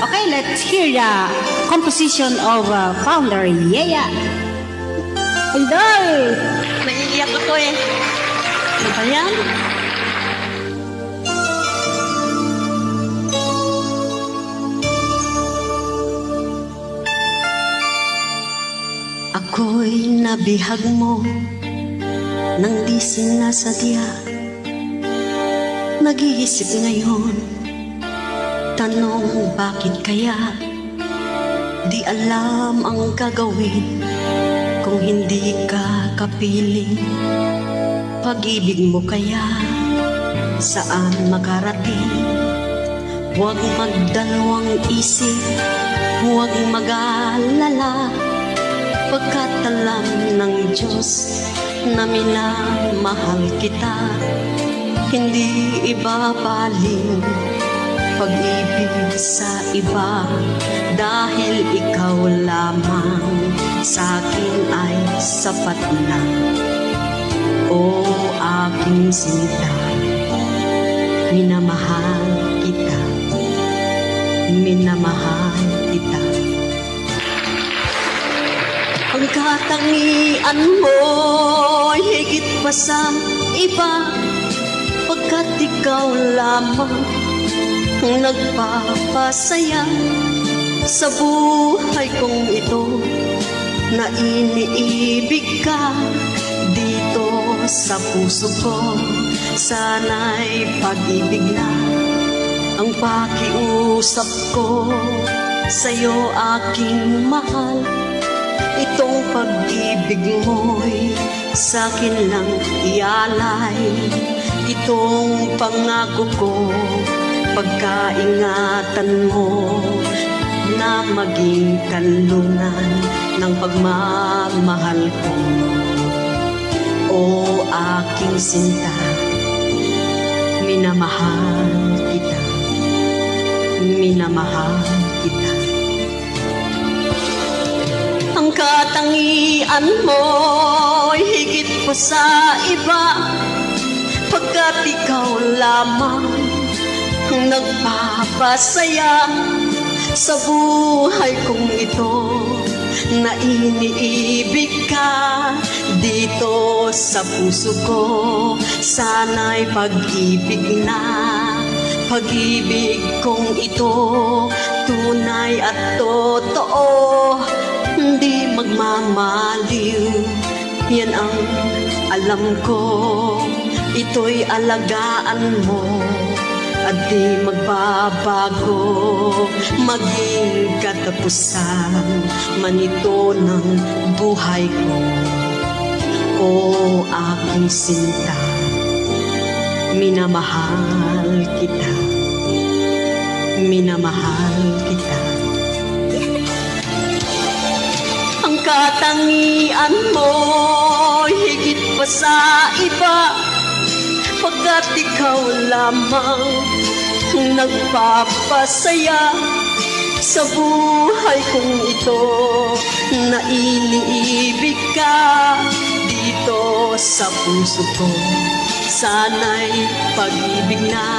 Okay, let's hear the composition of founder Yaya. Enjoy! Naiiyak ako eh. Ano ba yan? Ako'y nabihag mo nang di sinasadya. Nag-iisip ngayon, tanong bakit kaya di alam ang gagawin kung hindi ka kapiling. Pag-ibig mo kaya saan makarating? Huwag magdalawang isip, huwag mag-alala, pagkat alam ng Diyos na minamahal kita. Hindi ibabaling pag-ibig sa iba, dahil ikaw lamang sa akin ay sapat na. O aking sinta, minamahal kita, minamahal kita. Ang katangian mo higit pa sa iba, pagkat ikaw lamang nagpapasaya sa buhay kong ito, na iniibig ka dito sa puso ko. Sana'y pag-ibig na ang pakiusap ko sa'yo, aking mahal. Itong pag-ibig mo'y sa'kin lang ialay. Itong pangako ko, pagkaingatan mo, na maging kanlungan ng pagmamahal ko. O aking sinta, minamahal kita, minamahal kita. Ang katangian mo higit pa sa iba, pagkat ikaw lamang nagpapasaya sa buhay kong ito, na iniibig ka dito sa puso ko. Sana'y pag-ibig na, pag-ibig kong ito, tunay at totoo, hindi magmamaliw. Yan ang alam ko, ito'y alagaan mo at di magbabago, maging katapusan man ito ng buhay ko. O aking sinta, minamahal kita, minamahal kita. Ang katangian mo higit pa sa iba, pagkat ikaw lamang nagpapasaya sa buhay kong ito, na iniibig ka dito sa puso ko. Sana'y pag-ibig na